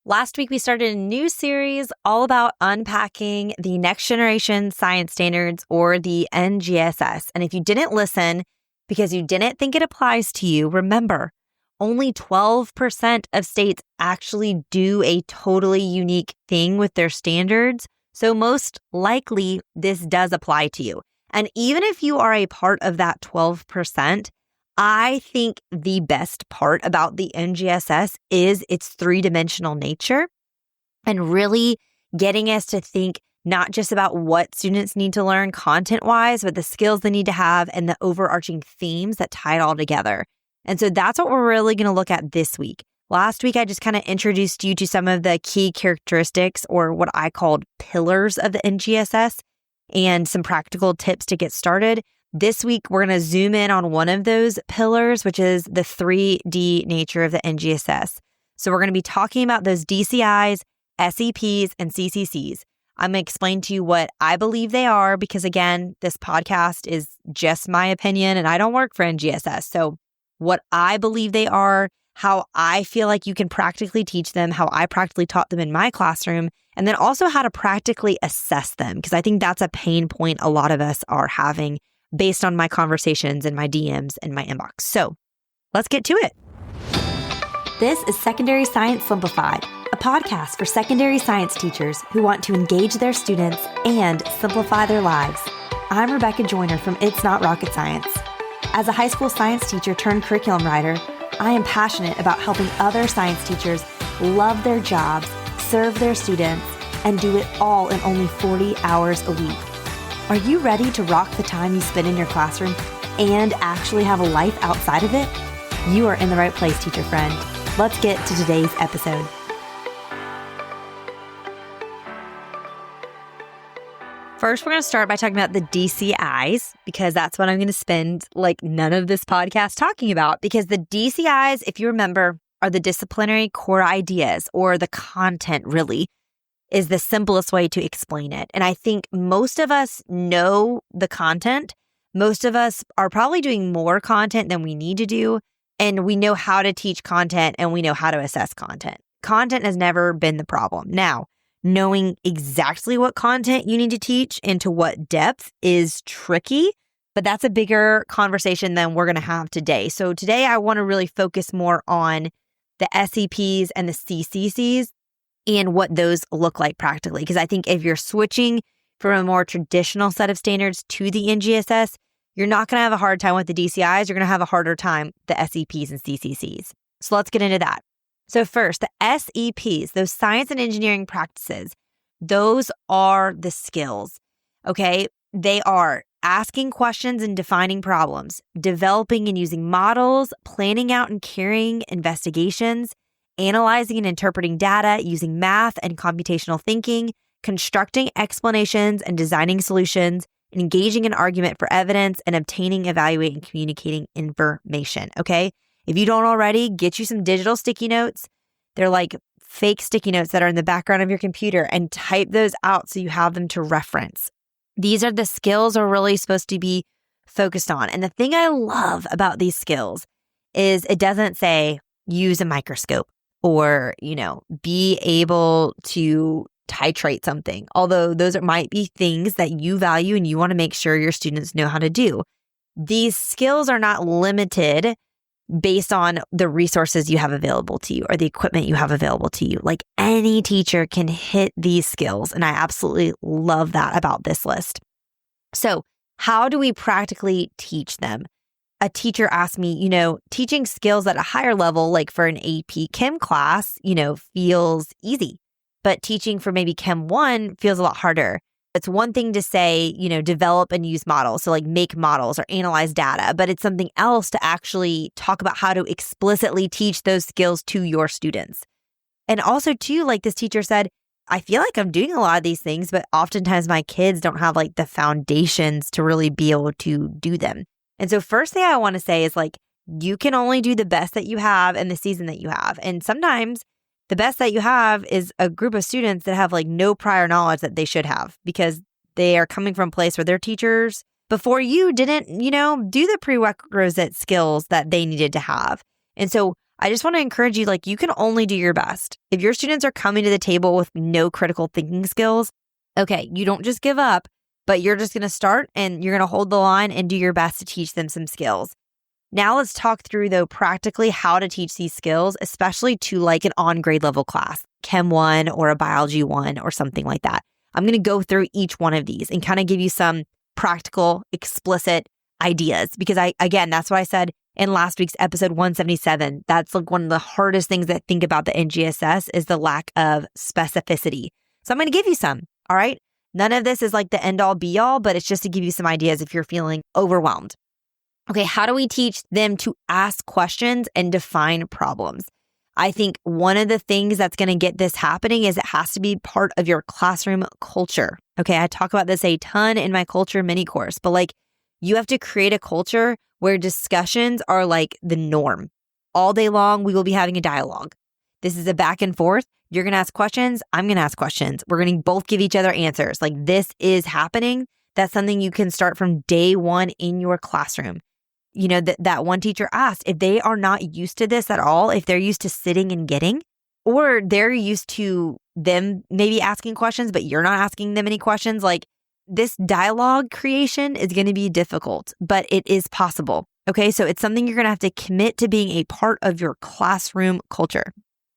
Last week, we started a new series all about unpacking the next generation science standards, or the NGSS. And if you didn't listen because you didn't think it applies to you, remember, only 12% of states actually do a totally unique thing with their standards. So most likely, this does apply to you. And even if you are a part of that 12%, I think the best part about the NGSS is its three-dimensional nature and really getting us to think not just about what students need to learn content-wise, but the skills they need to have and the overarching themes that tie it all together. And so that's what we're really going to look at this week. Last week, I just kind of introduced you to some of the key characteristics, or what I called pillars of the NGSS, and some practical tips to get started. This week, we're going to zoom in on one of those pillars, which is the 3D nature of the NGSS. So we're going to be talking about those DCIs, SEPs, and CCCs. I'm going to explain to you what I believe they are because, again, this podcast is just my opinion and I don't work for NGSS. So what I believe they are, how I feel like you can practically teach them, how I practically taught them in my classroom, and then also how to practically assess them, because I think that's a pain point a lot of us are having based on my conversations and my DMs and my inbox. So let's get to it. This is Secondary Science Simplified, a podcast for secondary science teachers who want to engage their students and simplify their lives. I'm Rebecca Joyner from It's Not Rocket Science. As a high school science teacher turned curriculum writer, I am passionate about helping other science teachers love their jobs, serve their students, and do it all in only 40 hours a week. Are you ready to rock the time you spend in your classroom and actually have a life outside of it? You are in the right place, teacher friend. Let's get to today's episode. First, we're going to start by talking about the DCIs, because that's what I'm going to spend none of this podcast talking about. Because the DCIs, if you remember, are the disciplinary core ideas, or the content really is the simplest way to explain it. And I think most of us know the content. Most of us are probably doing more content than we need to do. And we know how to teach content and we know how to assess content. Content has never been the problem. Now, knowing exactly what content you need to teach and to what depth is tricky, but that's a bigger conversation than we're going to have today. So today I want to really focus more on the SEPs and the CCCs and what those look like practically. Because I think if you're switching from a more traditional set of standards to the NGSS, you're not going to have a hard time with the DCIs. You're going to have a harder time with the SEPs and CCCs. So let's get into that. So first, the SEPs, those science and engineering practices, those are the skills, okay? They are asking questions and defining problems, developing and using models, planning out and carrying investigations, analyzing and interpreting data using math and computational thinking, constructing explanations and designing solutions, engaging in argument for evidence, and obtaining, evaluating, and communicating information, okay? If you don't already, get you some digital sticky notes. They're like fake sticky notes that are in the background of your computer, and type those out so you have them to reference. These are the skills we're really supposed to be focused on. And the thing I love about these skills is it doesn't say use a microscope or, be able to titrate something. Although those might be things that you value and you want to make sure your students know how to do. These skills are not limited based on the resources you have available to you or the equipment you have available to you. Like any teacher can hit these skills. And I absolutely love that about this list. So how do we practically teach them? A teacher asked me, teaching skills at a higher level, like for an AP Chem class, feels easy. But teaching for maybe Chem 1 feels a lot harder. It's one thing to say, develop and use models. So like make models or analyze data, but it's something else to actually talk about how to explicitly teach those skills to your students. And also too, like this teacher said, I feel like I'm doing a lot of these things, but oftentimes my kids don't have like the foundations to really be able to do them. And so first thing I want to say is you can only do the best that you have in the season that you have. And sometimes the best that you have is a group of students that have no prior knowledge that they should have because they are coming from a place where their teachers before you didn't, do the prerequisite skills that they needed to have. And so I just want to encourage you, like, you can only do your best. If your students are coming to the table with no critical thinking skills, okay, you don't just give up, but you're just going to start and you're going to hold the line and do your best to teach them some skills. Now let's talk through, though, practically how to teach these skills, especially to like an on-grade level class, Chem 1 or a Biology 1 or something like that. I'm going to go through each one of these and kind of give you some practical, explicit ideas because that's what I said in last week's episode 177. That's like one of the hardest things that I think about the NGSS is the lack of specificity. So I'm going to give you some, all right? None of this is like the end all be all, but it's just to give you some ideas if you're feeling overwhelmed. Okay, how do we teach them to ask questions and define problems? I think one of the things that's going to get this happening is it has to be part of your classroom culture. Okay, I talk about this a ton in my culture mini course, but like you have to create a culture where discussions are like the norm. All day long, we will be having a dialogue. This is a back and forth. You're going to ask questions. I'm going to ask questions. We're going to both give each other answers. Like this is happening. That's something you can start from day one in your classroom. You know, that one teacher asked if they are not used to this at all, if they're used to sitting and getting, or they're used to them maybe asking questions, but you're not asking them any questions. Like this dialogue creation is going to be difficult, but it is possible. Okay, so it's something you're going to have to commit to being a part of your classroom culture.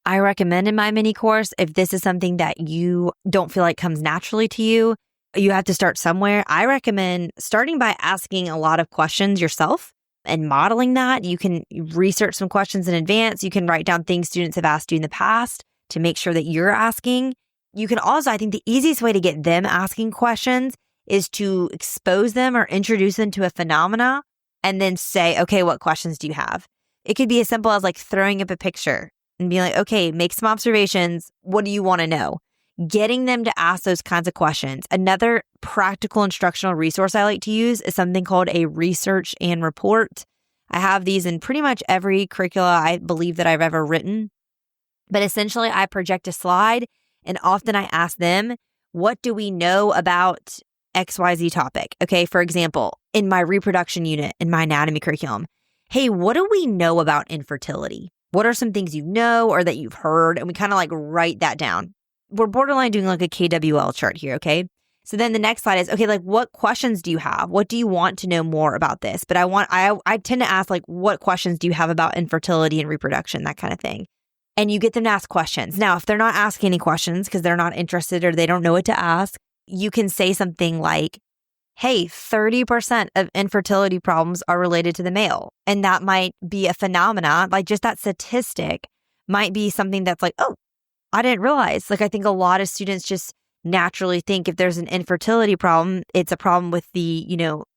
I recommend in my mini course, if this is something that you don't feel like comes naturally to you, you have to start somewhere. I recommend starting by asking a lot of questions yourself and modeling that. You can research some questions in advance. You can write down things students have asked you in the past to make sure that you're asking. You can also, I think the easiest way to get them asking questions is to expose them or introduce them to a phenomena and then say, okay, what questions do you have? It could be as simple as like throwing up a picture and being like, okay, make some observations. What do you want to know? Getting them to ask those kinds of questions. Another practical instructional resource I like to use is something called a research and report. I have these in pretty much every curricula I believe that I've ever written. But essentially, I project a slide and often I ask them, what do we know about XYZ topic? Okay, for example, in my reproduction unit, in my anatomy curriculum, hey, what do we know about infertility? What are some things you know or that you've heard? And we kind of like write that down. We're borderline doing like a KWL chart here, okay? So then the next slide is, okay, like what questions do you have? What do you want to know more about this? But I tend to ask like, what questions do you have about infertility and reproduction, that kind of thing. And you get them to ask questions. Now, if they're not asking any questions because they're not interested or they don't know what to ask, you can say something like, hey, 30% of infertility problems are related to the male. And that might be a phenomena, like just that statistic might be something that's like, oh, I didn't realize. Like, I think a lot of students just naturally think if there's an infertility problem, it's a problem with the,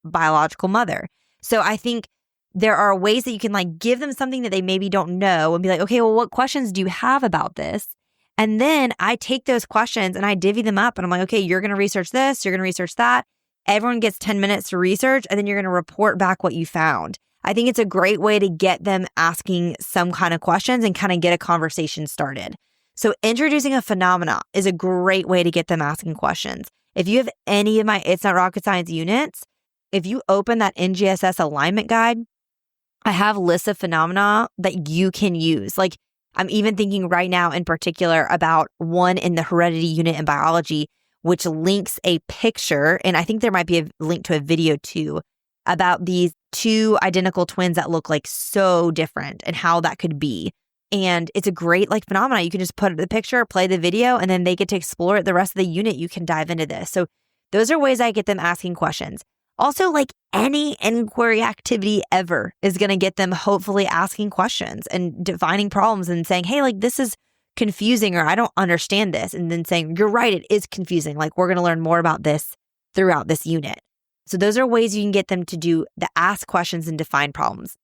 biological mother. So I think there are ways that you can like give them something that they maybe don't know and be like, okay, well, what questions do you have about this? And then I take those questions and I divvy them up and I'm like, okay, you're going to research this, you're going to research that. Everyone gets 10 minutes to research and then you're going to report back what you found. I think it's a great way to get them asking some kind of questions and kind of get a conversation started. So introducing a phenomena is a great way to get them asking questions. If you have any of my It's Not Rocket Science units, if you open that NGSS alignment guide, I have lists of phenomena that you can use. Like I'm even thinking right now in particular about one in the heredity unit in biology, which links a picture. And I think there might be a link to a video too about these two identical twins that look like so different and how that could be. And it's a great like phenomena. You can just put the picture, play the video, and then they get to explore it. The rest of the unit, you can dive into this. So those are ways I get them asking questions. Also, like any inquiry activity ever is going to get them hopefully asking questions and defining problems and saying, hey, like this is confusing or I don't understand this. And then saying, you're right, it is confusing. Like we're going to learn more about this throughout this unit. So those are ways you can get them to do the ask questions and define problems.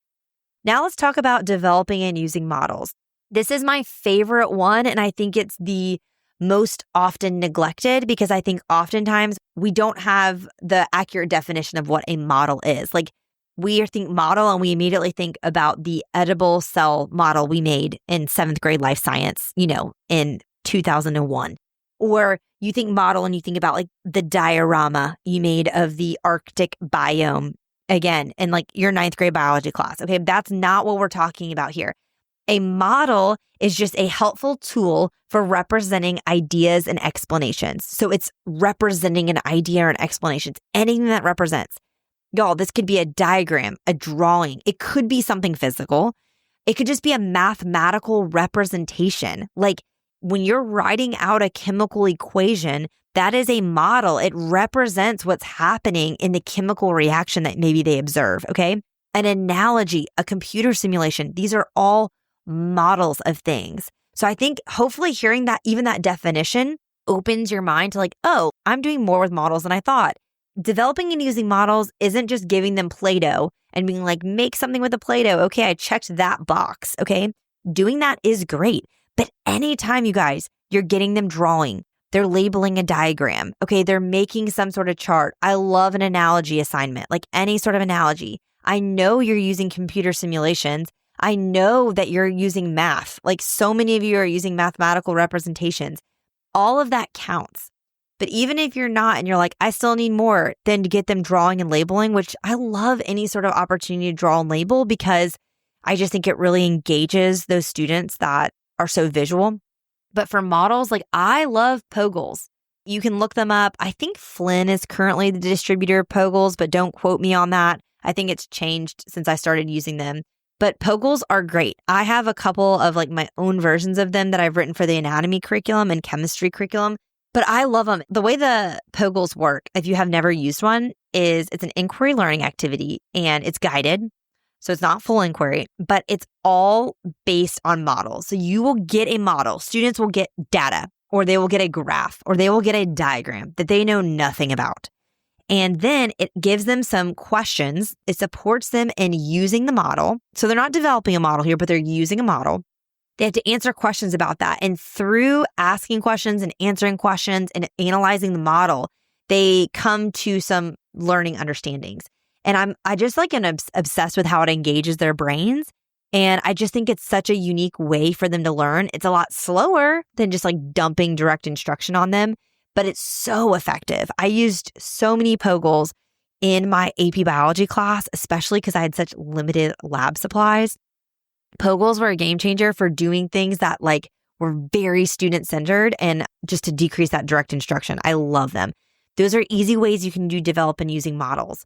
Now let's talk about developing and using models. This is my favorite one, and I think it's the most often neglected because I think oftentimes we don't have the accurate definition of what a model is. Like we think model and we immediately think about the edible cell model we made in 7th grade life science, in 2001. Or you think model and you think about like the diorama you made of the Arctic biome. Again, in like your 9th grade biology class. Okay, that's not what we're talking about here. A model is just a helpful tool for representing ideas and explanations. So it's representing an idea or an explanation. It's anything that represents. Y'all, this could be a diagram, a drawing. It could be something physical. It could just be a mathematical representation. Like when you're writing out a chemical equation, that is a model. It represents what's happening in the chemical reaction that maybe they observe, okay? An analogy, a computer simulation, these are all models of things. So I think hopefully hearing that, even that definition opens your mind to like, oh, I'm doing more with models than I thought. Developing and using models isn't just giving them Play-Doh and being like, make something with the Play-Doh. Okay, I checked that box, okay? Doing that is great. But anytime, you guys, you're getting them drawing, they're labeling a diagram, okay? They're making some sort of chart. I love an analogy assignment, like any sort of analogy. I know you're using computer simulations. I know that you're using math. Like so many of you are using mathematical representations. All of that counts. But even if you're not and you're like, I still need more, then to get them drawing and labeling, which I love any sort of opportunity to draw and label because I just think it really engages those students that are so visual. But for models, like I love Pogles. You can look them up. I think Flynn is currently the distributor of Pogles, but don't quote me on that. I think it's changed since I started using them. But Pogles are great. I have a couple of like my own versions of them that I've written for the anatomy curriculum and chemistry curriculum, but I love them. The way the Pogles work, if you have never used one, is it's an inquiry learning activity and it's guided. So it's not full inquiry, but it's all based on models. So you will get a model. Students will get data, or they will get a graph, or they will get a diagram that they know nothing about. And then it gives them some questions. It supports them in using the model. So they're not developing a model here, but they're using a model. They have to answer questions about that. And through asking questions and answering questions and analyzing the model, they come to some learning understandings. And I just like am obsessed with how it engages their brains. And I just think it's such a unique way for them to learn. It's a lot slower than just like dumping direct instruction on them, but it's so effective. I used so many Pogles in my AP biology class, especially because I had such limited lab supplies. Pogles were a game changer for doing things that like were very student centered and just to decrease that direct instruction. I love them. Those are easy ways you can develop and using models.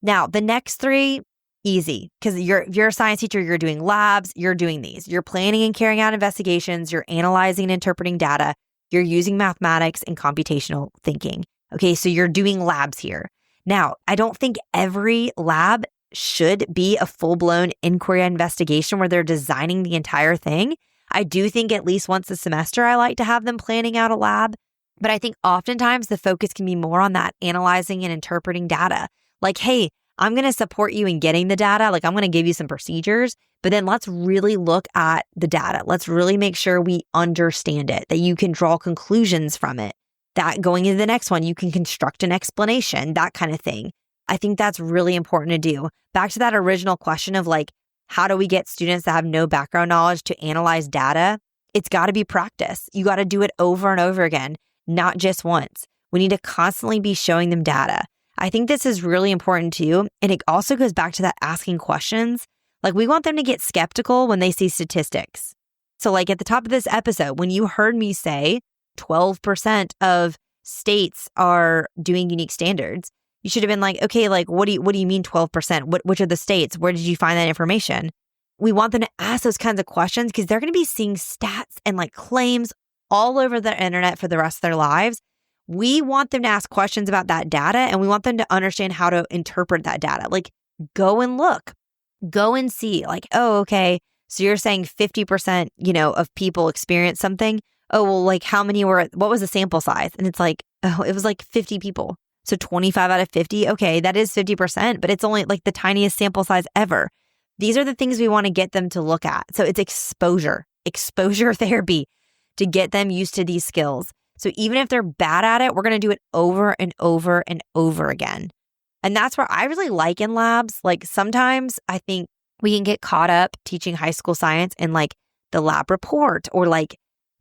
Now, the next three, easy, because if you're a science teacher, you're doing labs, you're doing these. You're planning and carrying out investigations, you're analyzing and interpreting data, you're using mathematics and computational thinking. Okay, so you're doing labs here. Now, I don't think every lab should be a full-blown inquiry investigation where they're designing the entire thing. I do think at least once a semester, I like to have them planning out a lab. But I think oftentimes the focus can be more on that analyzing and interpreting data. Like, hey, I'm going to support you in getting the data. Like, I'm going to give you some procedures, but then let's really look at the data. Let's really make sure we understand it, that you can draw conclusions from it, that going into the next one, you can construct an explanation, that kind of thing. I think that's really important to do. Back to that original question of like, how do we get students that have no background knowledge to analyze data? It's got to be practice. You got to do it over and over again, not just once. We need to constantly be showing them data. I think this is really important too. And it also goes back to that asking questions. Like we want them to get skeptical when they see statistics. So like at the top of this episode, when you heard me say 12% of states are doing unique standards, you should have been like, okay, like what do you mean 12%? Which are the states? Where did you find that information? We want them to ask those kinds of questions because they're going to be seeing stats and like claims all over the internet for the rest of their lives. We want them to ask questions about that data and we want them to understand how to interpret that data. Like go and look, go and see like, oh, okay. So you're saying 50%, of people experience something. Oh, well, like what was the sample size? And it's like, oh, it was like 50 people. So 25 out of 50. Okay, that is 50%, but it's only like the tiniest sample size ever. These are the things we want to get them to look at. So it's exposure therapy to get them used to these skills. So even if they're bad at it, we're going to do it over and over and over again. And that's where I really like in labs. Like sometimes I think we can get caught up teaching high school science in like the lab report or like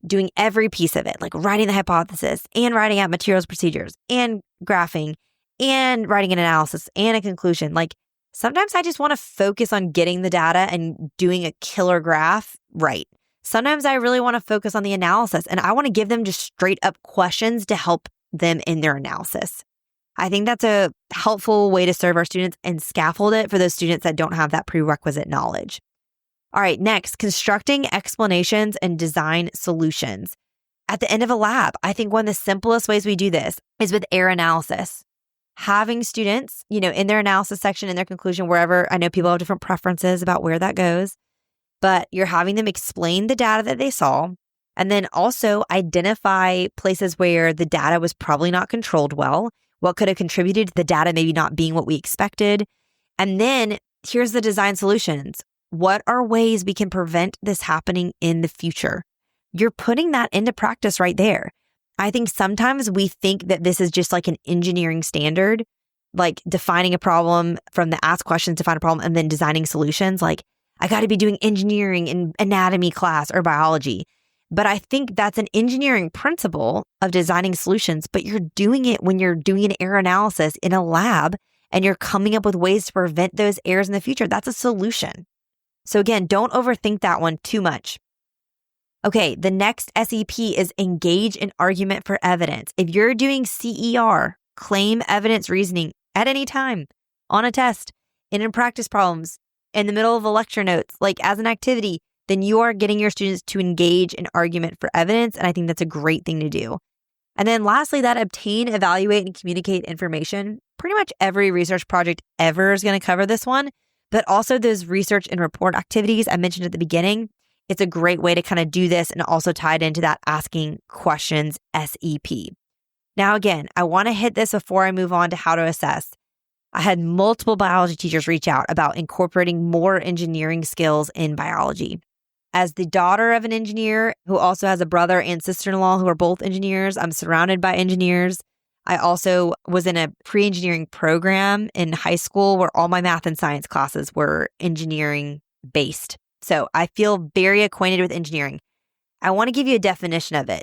doing every piece of it, like writing the hypothesis and writing out materials procedures and graphing and writing an analysis and a conclusion. Like Sometimes I just want to focus on getting the data and doing a killer graph right. Sometimes I really want to focus on the analysis and I want to give them just straight up questions to help them in their analysis. I think that's a helpful way to serve our students and scaffold it for those students that don't have that prerequisite knowledge. All right, next, constructing explanations and design solutions. At the end of a lab, I think one of the simplest ways we do this is with error analysis. Having students, in their analysis section, in their conclusion, wherever, I know people have different preferences about where that goes, but you're having them explain the data that they saw, and then also identify places where the data was probably not controlled well, what could have contributed to the data maybe not being what we expected. And then here's the design solutions. What are ways we can prevent this happening in the future? You're putting that into practice right there. I think sometimes we think that this is just like an engineering standard, like defining a problem from the ask questions to find a problem and then designing solutions. Like I got to be doing engineering in anatomy class or biology. But I think that's an engineering principle of designing solutions, but you're doing it when you're doing an error analysis in a lab and you're coming up with ways to prevent those errors in the future. That's a solution. So again, don't overthink that one too much. Okay, the next SEP is engage in argument for evidence. If you're doing CER, claim evidence reasoning, at any time, on a test, in practice problems, in the middle of a lecture notes, like as an activity, then you are getting your students to engage in argument for evidence. And I think that's a great thing to do. And then lastly, that obtain, evaluate, and communicate information. Pretty much every research project ever is going to cover this one, but also those research and report activities I mentioned at the beginning. It's a great way to kind of do this and also tie it into that asking questions SEP. Now, again, I want to hit this before I move on to how to assess. I had multiple biology teachers reach out about incorporating more engineering skills in biology. As the daughter of an engineer who also has a brother and sister-in-law who are both engineers, I'm surrounded by engineers. I also was in a pre-engineering program in high school where all my math and science classes were engineering based. So I feel very acquainted with engineering. I want to give you a definition of it.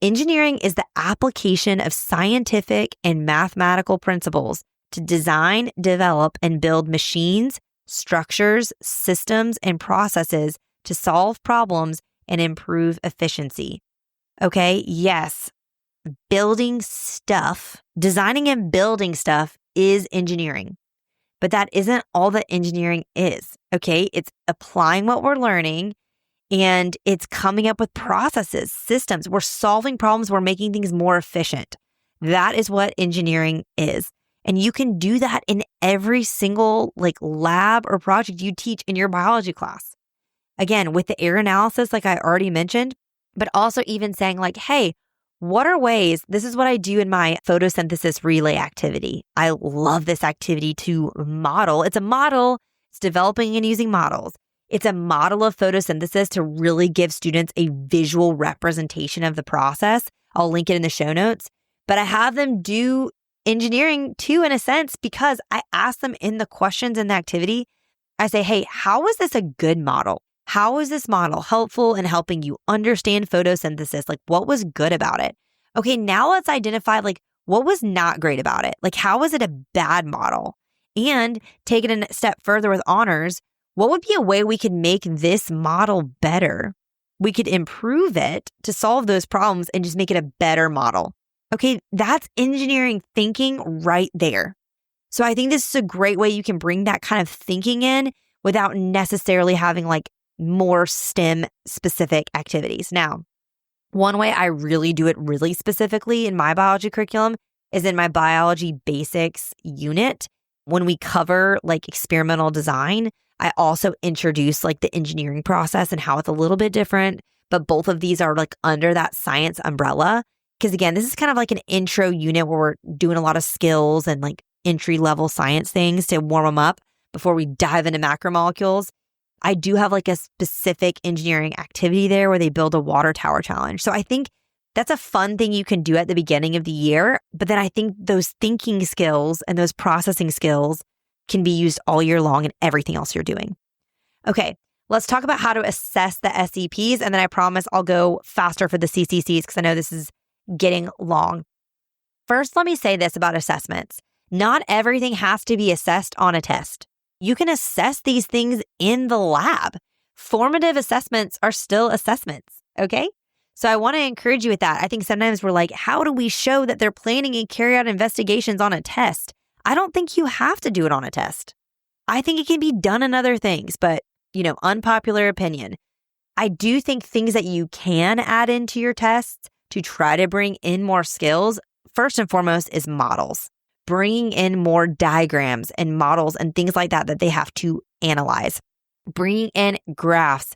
Engineering is the application of scientific and mathematical principles to design, develop, and build machines, structures, systems, and processes to solve problems and improve efficiency. Okay, yes, building stuff, designing and building stuff is engineering. But that isn't all that engineering is, okay? It's applying what we're learning and it's coming up with processes, systems. We're solving problems. We're making things more efficient. That is what engineering is. And you can do that in every single lab or project you teach in your biology class. Again, with the error analysis, like I already mentioned, but also even saying hey, what are ways, this is what I do in my photosynthesis relay activity. I love this activity to model. It's a model. It's developing and using models. It's a model of photosynthesis to really give students a visual representation of the process. I'll link it in the show notes. But I have them do engineering too, in a sense, because I ask them in the questions in the activity, I say, hey, how is this a good model? How is this model helpful in helping you understand photosynthesis? What was good about it? Okay, now let's identify what was not great about it. How was it a bad model? And take it a step further with honors, what would be a way we could make this model better? We could improve it to solve those problems and just make it a better model. Okay, that's engineering thinking right there. So I think this is a great way you can bring that kind of thinking in without necessarily having more STEM specific activities. Now, one way I really do it really specifically in my biology curriculum is in my biology basics unit. When we cover experimental design, I also introduce the engineering process and how it's a little bit different, but both of these are under that science umbrella. Because again, this is kind of an intro unit where we're doing a lot of skills and entry level science things to warm them up before we dive into macromolecules. I do have a specific engineering activity there where they build a water tower challenge. So I think that's a fun thing you can do at the beginning of the year. But then I think those thinking skills and those processing skills can be used all year long in everything else you're doing. Okay, let's talk about how to assess the SEPs. And then I promise I'll go faster for the CCCs because I know this is getting long. First, let me say this about assessments. Not everything has to be assessed on a test. You can assess these things in the lab. Formative assessments are still assessments, okay? So I want to encourage you with that. I think sometimes we're like, how do we show that they're planning and carry out investigations on a test? I don't think you have to do it on a test. I think it can be done in other things, but, unpopular opinion. I do think things that you can add into your tests to try to bring in more skills, first and foremost, is models. Bringing in more diagrams and models and things like that they have to analyze. Bringing in graphs,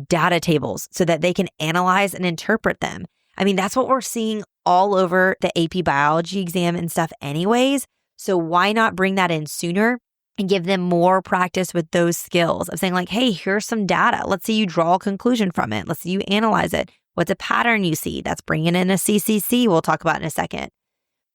data tables, so that they can analyze and interpret them. I mean, that's what we're seeing all over the AP biology exam and stuff anyways. So why not bring that in sooner and give them more practice with those skills of saying like, hey, here's some data. Let's see you draw a conclusion from it. Let's see you analyze it. What's a pattern you see? That's bringing in a CCC we'll talk about in a second.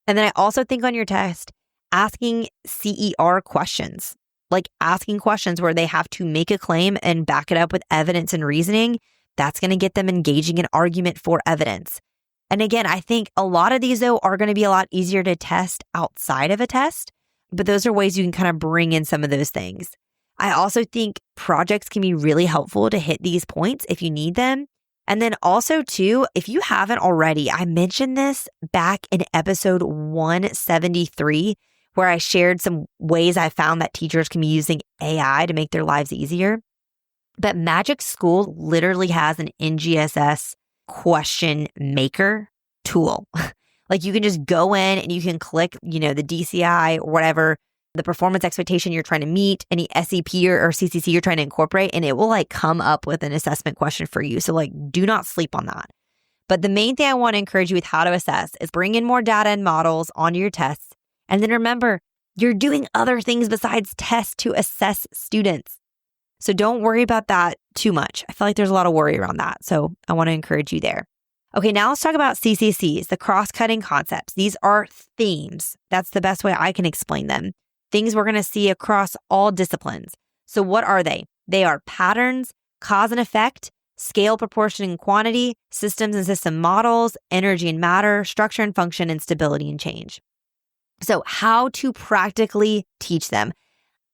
And then I also think on your test, asking CER questions, like asking questions where they have to make a claim and back it up with evidence and reasoning. That's going to get them engaging in argument for evidence. And again, I think a lot of these, though, are going to be a lot easier to test outside of a test, but those are ways you can kind of bring in some of those things. I also think projects can be really helpful to hit these points if you need them. And then also, too, if you haven't already, I mentioned this back in episode 173, where I shared some ways I found that teachers can be using AI to make their lives easier. But Magic School literally has an NGSS question maker tool. Like you can just go in and you can click, the DCI or whatever, the performance expectation you're trying to meet, any SEP or CCC you're trying to incorporate, and it will come up with an assessment question for you. So do not sleep on that. But the main thing I want to encourage you with how to assess is bring in more data and models onto your tests. And then remember, you're doing other things besides tests to assess students. So don't worry about that too much. I feel like there's a lot of worry around that. So I want to encourage you there. Okay, now let's talk about CCCs, the cross-cutting concepts. These are themes. That's the best way I can explain them. Things we're going to see across all disciplines. So what are they? They are patterns, cause and effect, scale, proportion, and quantity, systems and system models, energy and matter, structure and function, and stability and change. So how to practically teach them.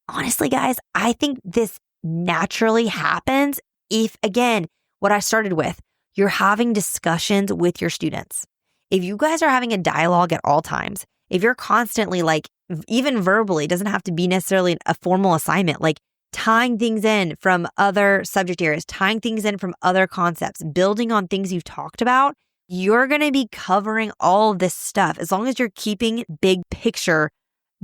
Honestly, guys, I think this naturally happens if, again, what I started with, you're having discussions with your students. If you guys are having a dialogue at all times, if you're constantly even verbally, it doesn't have to be necessarily a formal assignment, tying things in from other subject areas, tying things in from other concepts, building on things you've talked about, you're going to be covering all of this stuff as long as you're keeping big picture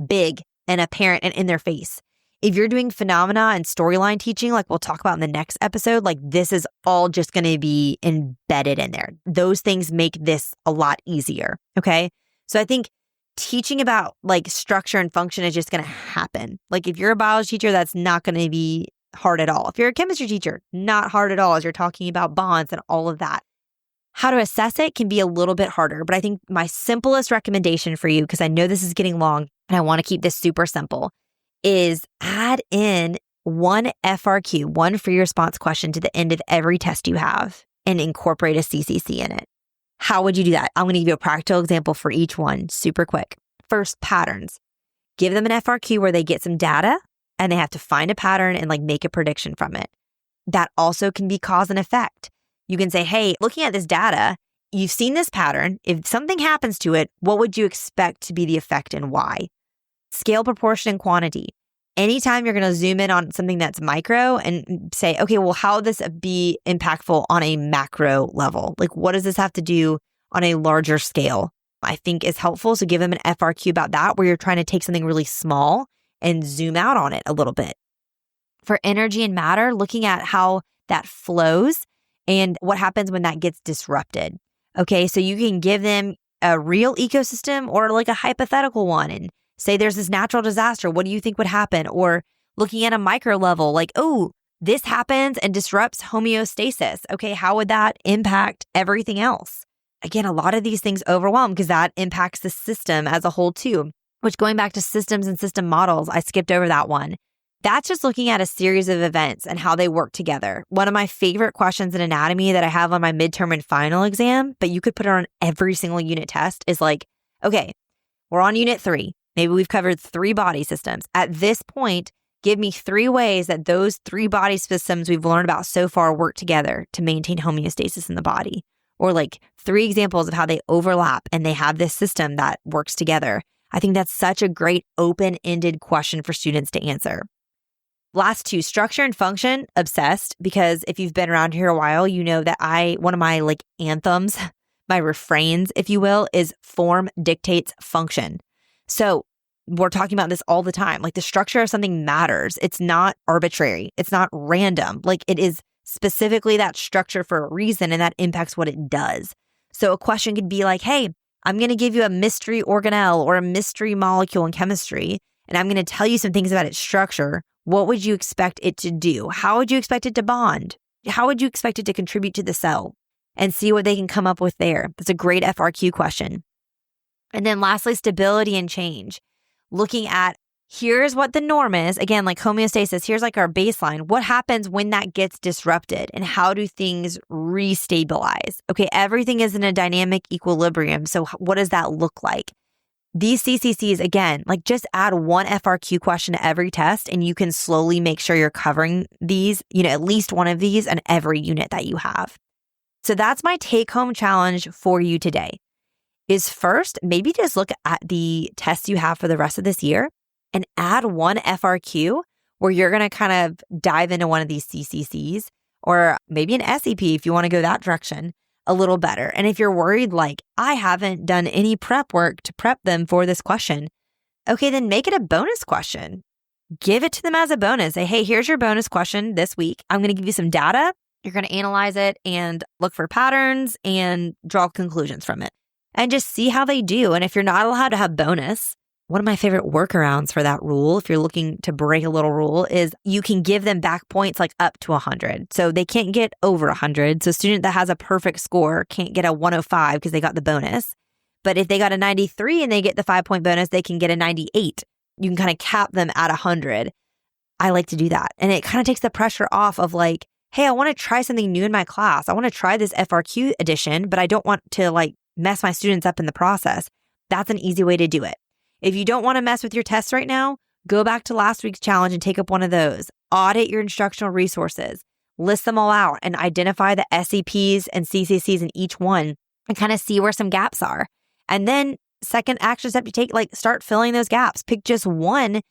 big and apparent and in their face. If you're doing phenomena and storyline teaching, like we'll talk about in the next episode, this is all just going to be embedded in there. Those things make this a lot easier. Okay. So I think teaching about structure and function is just going to happen. If you're a biology teacher, that's not going to be hard at all. If you're a chemistry teacher, not hard at all as you're talking about bonds and all of that. How to assess it can be a little bit harder, but I think my simplest recommendation for you, because I know this is getting long and I want to keep this super simple, is add in one FRQ, one free response question to the end of every test you have and incorporate a CCC in it. How would you do that? I'm going to give you a practical example for each one, super quick. First, patterns. Give them an FRQ where they get some data and they have to find a pattern and make a prediction from it. That also can be cause and effect. You can say, hey, looking at this data, you've seen this pattern. If something happens to it, what would you expect to be the effect and why? Scale, proportion, and quantity. Anytime you're going to zoom in on something that's micro and say, okay, well, how would this be impactful on a macro level? What does this have to do on a larger scale? I think is helpful. So give them an FRQ about that, where you're trying to take something really small and zoom out on it a little bit. For energy and matter, looking at how that flows and what happens when that gets disrupted. Okay, so you can give them a real ecosystem or a hypothetical one and say there's this natural disaster. What do you think would happen? Or looking at a micro level, this happens and disrupts homeostasis. Okay, how would that impact everything else? Again, a lot of these things overwhelm because that impacts the system as a whole too, which going back to systems and system models, I skipped over that one. That's just looking at a series of events and how they work together. One of my favorite questions in anatomy that I have on my midterm and final exam, but you could put it on every single unit test is okay, we're on unit 3. Maybe we've covered 3 body systems. At this point, Give me 3 ways that those 3 body systems we've learned about so far work together to maintain homeostasis in the body. Or like 3 examples of how they overlap and they have this system that works together. I think that's such a great open-ended question for students to answer. Last 2, structure and function, obsessed, because if you've been around here a while, you know that one of my like anthems, my refrains, if you will, is form dictates function. So we're talking about this all the time. Like the structure of something matters. It's not arbitrary. It's not random. Like it is specifically that structure for a reason, and that impacts what it does. So a question could be like, hey, I'm going to give you a mystery organelle or a mystery molecule in chemistry, and I'm going to tell you some things about its structure. What would you expect it to do? How would you expect it to bond? How would you expect it to contribute to the cell? And see what they can come up with there. That's a great FRQ question. And then lastly, stability and change. Looking at, here's what the norm is. Again, like homeostasis, here's like our baseline. What happens when that gets disrupted and how do things restabilize? Okay, everything is in a dynamic equilibrium. So what does that look like? These CCCs, again, like just add 1 FRQ question to every test and you can slowly make sure you're covering these, at least one of these in every unit that you have. So that's my take-home challenge for you today, is first, maybe just look at the tests you have for the rest of this year and add 1 FRQ where you're going to kind of dive into one of these CCCs or maybe an SEP if you want to go that direction a little better. And if you're worried, like, I haven't done any prep work to prep them for this question, okay, then make it a bonus question. Give it to them as a bonus. Say, hey, here's your bonus question this week. I'm going to give you some data. You're going to analyze it and look for patterns and draw conclusions from it and just see how they do. And if you're not allowed to have bonus, one of my favorite workarounds for that rule, if you're looking to break a little rule, is you can give them back points like up to 100. So they can't get over 100. So a student that has a perfect score can't get a 105 because they got the bonus. But if they got a 93 and they get the 5-point bonus, they can get a 98. You can kind of cap them at 100. I like to do that. And it kind of takes the pressure off of like, hey, I want to try something new in my class. I want to try this FRQ edition, but I don't want to like mess my students up in the process. That's an easy way to do it. If you don't want to mess with your tests right now, go back to last week's challenge and take up one of those. Audit your instructional resources, list them all out and identify the SEPs and CCCs in each one and kind of see where some gaps are. And then second action step to take, like start filling those gaps. Pick just one,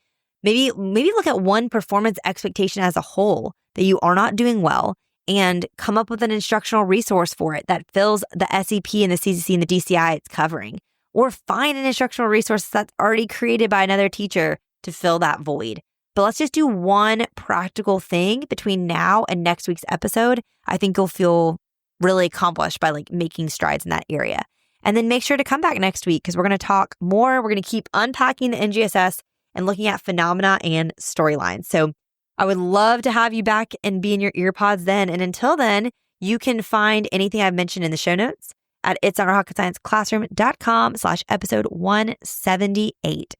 maybe look at one performance expectation as a whole that you are not doing well and come up with an instructional resource for it that fills the SEP and the CCC and the DCI it's covering. Or find an instructional resource that's already created by another teacher to fill that void. But let's just do one practical thing between now and next week's episode. I think you'll feel really accomplished by like making strides in that area. And then make sure to come back next week because we're going to talk more. We're going to keep unpacking the NGSS and looking at phenomena and storylines. So I would love to have you back and be in your earpods then. And until then, you can find anything I've mentioned in the show notes at itsnotrocketscienceclassroom.com/episode 178.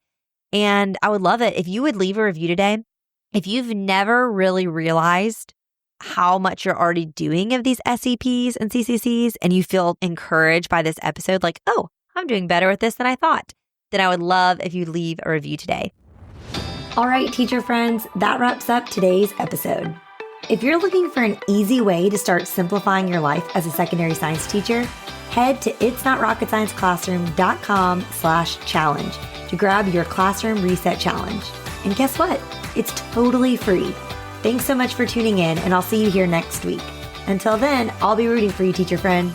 And I would love it if you would leave a review today. If you've never really realized how much you're already doing of these SEPs and CCCs and you feel encouraged by this episode, like, oh, I'm doing better with this than I thought, then I would love if you leave a review today. All right, teacher friends, that wraps up today's episode. If you're looking for an easy way to start simplifying your life as a secondary science teacher, head to itsnotrocketscienceclassroom.com/challenge to grab your classroom reset challenge. And guess what? It's totally free. Thanks so much for tuning in, and I'll see you here next week. Until then, I'll be rooting for you, teacher friend.